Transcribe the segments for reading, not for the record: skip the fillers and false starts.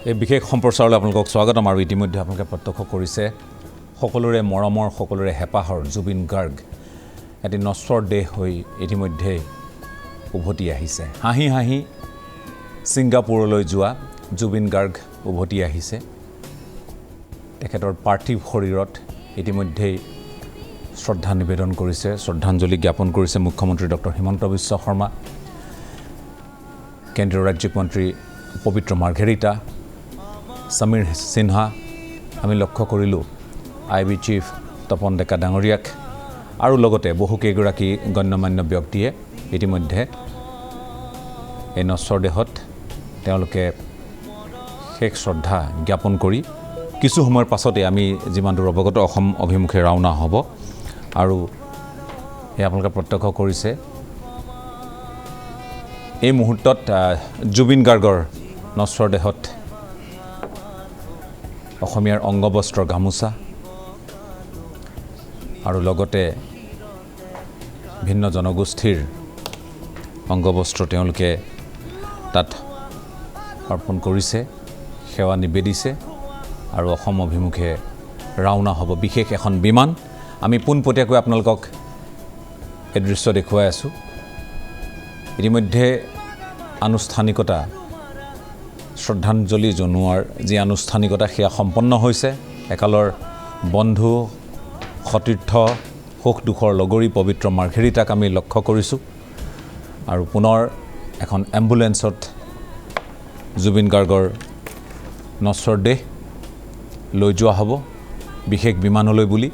এই বিশেষ সম্প্ৰচাৰলৈ আপোনালোকক স্বাগতম আৰু ইতিমধ্যে আপোনালোকে প্ৰত্যক্ষ কৰিছে সকলোৰে মৰমৰ সকলোৰে হেঁপাহৰ জুবিন গাৰ্গ এটি নশ্বৰ দেহ হৈ ইতিমধ্যে উভতি আহিছে হাঁহি হাঁহি ছিংগাপুৰলৈ যোৱা জুবিন গাৰ্গ উভতি আহিছে তেখেতৰ পাৰ্থিৱ শৰীৰত ইতিমধ্যেই শ্ৰদ্ধা নিবেদন কৰিছে শ্ৰদ্ধাঞ্জলি জ্ঞাপন কৰিছে মুখ্যমন্ত্ৰী ডক্টৰ হিমন্ত বিশ্ব শৰ্মা কেন্দ্ৰীয় ৰাজ্যিক মন্ত্ৰী পবিত্ৰ মাৰ্ঘেৰিটা সমীৰ সিনহা আমি লক্ষ্য কৰিলোঁ IB চিফ তপন ডেকা ডাঙৰীয়াক আৰু লগতে বহুকেইগৰাকী গণ্যমান্য ব্যক্তিয়ে ইতিমধ্যে এই নশ্বৰ দেহত তেওঁলোকে শেষ শ্ৰদ্ধা জ্ঞাপন কৰি কিছু সময়ৰ পাছতে আমি যিমান দূৰ অৱগত অসম অভিমুখে ৰাওনা হ'ব আৰু এই আপোনালোকে প্ৰত্যক্ষ কৰিছে এই মুহূৰ্তত জুবিন গাৰ্গৰ নশ্বৰ দেহত অসমীয়াৰ অংগবস্ত্ৰ গামোচা আৰু লগতে ভিন্ন জনগোষ্ঠীৰ অংগবস্ত্ৰ তেওঁলোকে তাত অৰ্পণ কৰিছে সেৱা নিবেদিছে আৰু অসম অভিমুখে ৰাওনা হ'ব বিশেষ এখন বিমান আমি পোনপটীয়াকৈ আপোনালোকক এই দৃশ্য দেখুৱাই আছোঁ ইতিমধ্যে আনুষ্ঠানিকতা শ্ৰদ্ধাঞ্জলি জনোৱাৰ যি আনুষ্ঠানিকতা সেয়া সম্পন্ন হৈছে একালৰ বন্ধু সতীৰ্থ সুখ দুখৰ লগৰী পবিত্ৰ মাৰ্ঘেৰিটাক আমি লক্ষ্য কৰিছোঁ আৰু পুনৰ এখন এম্বুলেন্সত জুবিন গাৰ্গৰ নশ্বৰ দেহ লৈ যোৱা হ'ব বিশেষ বিমানলৈ বুলি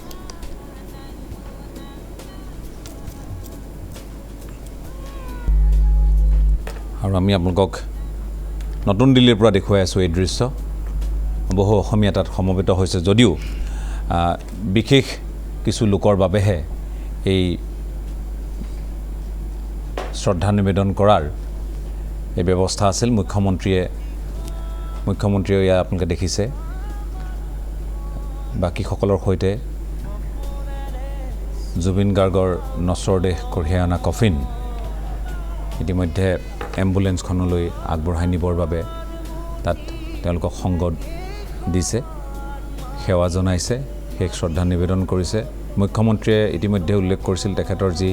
আৰু আমি আপোনালোকক নতুন দিল্লীৰ পৰা দেখুৱাই আছোঁ এই দৃশ্য বহু অসমীয়া তাত সমবেত হৈছে যদিও বিশেষ কিছু লোকৰ বাবেহে এই শ্ৰদ্ধা নিবেদন কৰাৰ এই ব্যৱস্থা আছিল মুখ্যমন্ত্ৰীয়ে আপোনালোকে দেখিছে বাকীসকলৰ সৈতে জুবিন গাৰ্গৰ নশ্বৰ দেহ কঢ়িয়াই অনা কফিন ইতিমধ্যে এম্বুলেন্সখনলৈ আগবঢ়াই নিবৰ বাবে তাত তেওঁলোকক সংগ দিছে সেৱা জনাইছে শেষ শ্ৰদ্ধা নিবেদন কৰিছে মুখ্যমন্ত্ৰীয়ে ইতিমধ্যে উল্লেখ কৰিছিল তেখেতৰ যি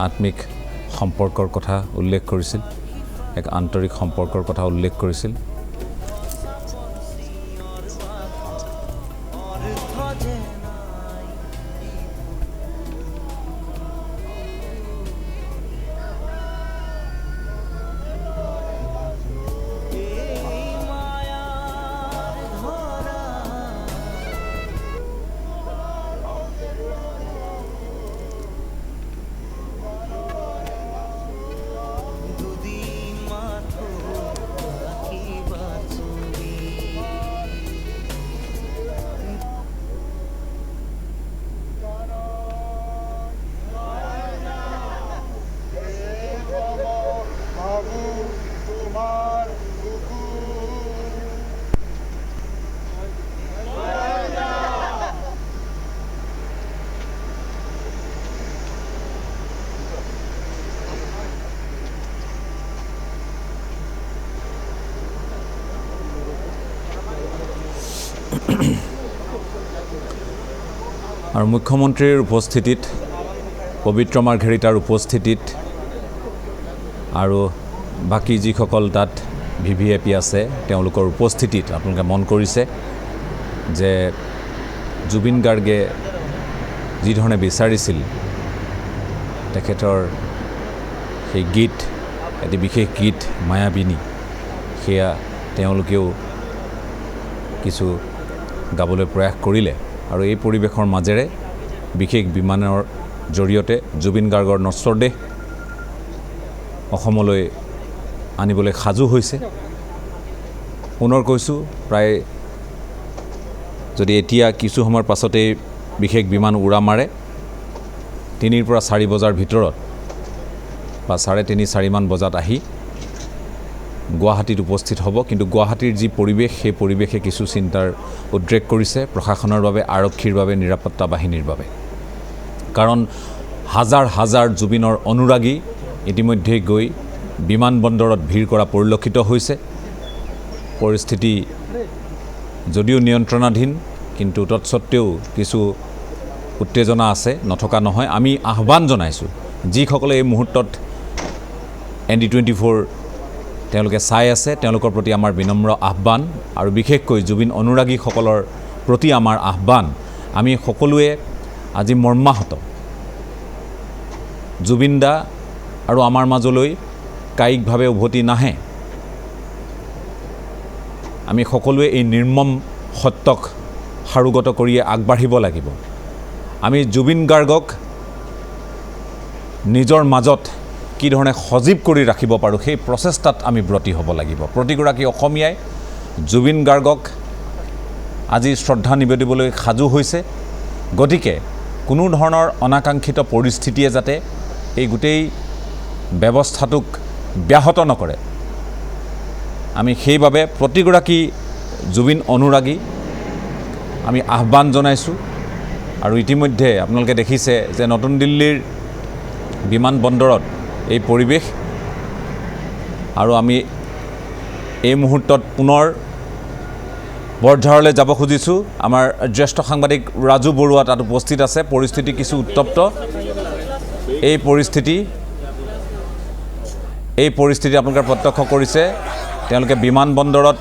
আত্মিক সম্পৰ্কৰ কথা উল্লেখ কৰিছিল এক আন্তৰিক সম্পৰ্কৰ কথা উল্লেখ কৰিছিল আৰু মুখ্যমন্ত্ৰীৰ উপস্থিতিত পবিত্ৰ মাৰ্ঘেৰিটাৰ উপস্থিতিত আৰু বাকী যিসকল তাত VVIP আছে তেওঁলোকৰ উপস্থিতিত আপোনালোকে মন কৰিছে যে জুবিন গাৰ্গে যি ধৰণে বিচাৰিছিল তেখেতৰ সেই গীত এটি বিশেষ গীত মায়াবিনী সেয়া তেওঁলোকেও কিছু গাবলৈ প্ৰয়াস কৰিলে আৰু এই পৰিৱেশৰ মাজেৰে বিশেষ বিমানৰ জৰিয়তে জুবিন গাৰ্গৰ নশ্বৰ দেহ অসমলৈ আনিবলৈ সাজু হৈছে পুনৰ কৈছোঁ প্ৰায় যদি এতিয়া কিছু সময়ৰ পাছতেই বিশেষ বিমান উৰা মাৰে 3 পৰা 4 বজাৰ ভিতৰত বা 3:30-4 মান বজাত আহি গুৱাহাটীত উপস্থিত হ'ব কিন্তু গুৱাহাটীৰ যি পৰিৱেশ সেই পৰিৱেশে কিছু চিন্তাৰ উদ্ৰেক কৰিছে প্ৰশাসনৰ বাবে আৰক্ষীৰ বাবে নিৰাপত্তা বাহিনীৰ বাবে কাৰণ হাজাৰ হাজাৰ জুবিনৰ অনুৰাগী ইতিমধ্যে গৈ বিমানবন্দৰত ভিৰ কৰা পৰিলক্ষিত হৈছে পৰিস্থিতি যদিও নিয়ন্ত্ৰণাধীন কিন্তু তৎসত্ত্বেও কিছু উত্তেজনা আছে নথকা নহয় আমি আহ্বান জনাইছোঁ যিসকলে এই মুহূৰ্তত ND24 তেওঁলোকে চাই আছে তেওঁলোকৰ প্ৰতি আমাৰ বিনম্ৰ আহ্বান আৰু বিশেষকৈ জুবিন অনুৰাগীসকলৰ প্ৰতি আমাৰ আহ্বান আমি সকলোৱে আজি মৰ্মাহত জুবিন দা আৰু আমাৰ মাজলৈ কায়িকভাৱে উভতি নাহে আমি সকলোৱে এই নিৰ্মম সত্যক সাৰুগত কৰিয়ে আগবাঢ়িব লাগিব আমি জুবিন গাৰ্গক নিজৰ মাজত কি ধৰণে সজীৱ কৰি ৰাখিব পাৰোঁ সেই প্ৰচেষ্টাত আমি ব্ৰতী হ'ব লাগিব প্ৰতিগৰাকী অসমীয়াই জুবিন গাৰ্গক আজি শ্ৰদ্ধা নিবেদিবলৈ সাজু হৈছে গতিকে কোনো ধৰণৰ অনাকাংক্ষিত পৰিস্থিতিয়ে যাতে এই গোটেই ব্যৱস্থাটোক ব্যাহত নকৰে আমি সেইবাবে প্ৰতিগৰাকী জুবিন অনুৰাগী আমি আহ্বান জনাইছোঁ আৰু ইতিমধ্যে আপোনালোকে দেখিছে যে নতুন দিল্লীৰ বিমানবন্দৰত এই পৰিৱেশ আৰু আমি এই মুহূৰ্তত পুনৰ বৰঝাৰলৈ যাব খুজিছোঁ আমাৰ জ্যেষ্ঠ সাংবাদিক ৰাজু বৰুৱা তাত উপস্থিত আছে পৰিস্থিতি কিছু উত্তপ্ত এই পৰিস্থিতি আপোনালোকে প্ৰত্যক্ষ কৰিছে তেওঁলোকে বিমানবন্দৰত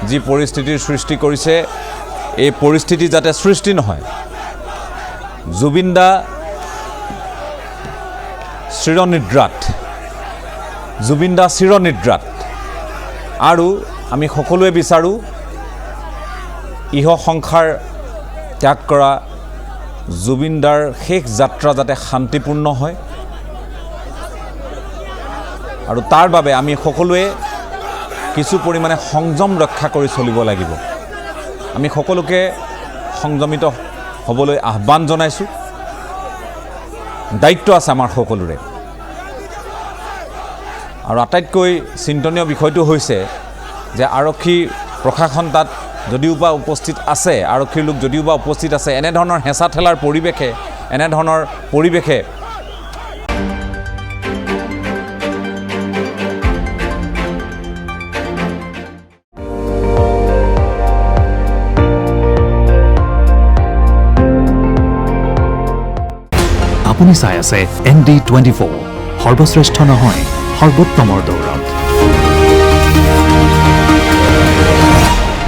যি পৰিস্থিতিৰ সৃষ্টি কৰিছে এই পৰিস্থিতি যাতে সৃষ্টি নহয় জুবিন দা চিৰনিদ্ৰাত আৰু আমি সকলোৱে বিচাৰোঁ ইহ সংসাৰ ত্যাগ কৰা জুবিন দাৰ শেষ যাত্ৰা যাতে শান্তিপূৰ্ণ হয় আৰু তাৰ বাবে আমি সকলোৱে কিছু পৰিমাণে সংযম ৰক্ষা কৰি চলিব লাগিব আমি সকলোকে সংযমিত হ'বলৈ আহ্বান জনাইছোঁ দায়িত্ব আছে আমাৰ সকলোৰে আৰু আটাইতকৈ চিন্তনীয় বিষয়টো হৈছে যে আৰক্ষী প্ৰশাসন তাত যদিওবা উপস্থিত আছে আৰক্ষীৰ লোক যদিওবা উপস্থিত আছে এনেধৰণৰ হেঁচা ঠেলাৰ পৰিৱেশে আপুনি চাই আছে ND24 সৰ্বশ্ৰেষ্ঠ নহয় সৰ্বোত্তমৰ দৌৰত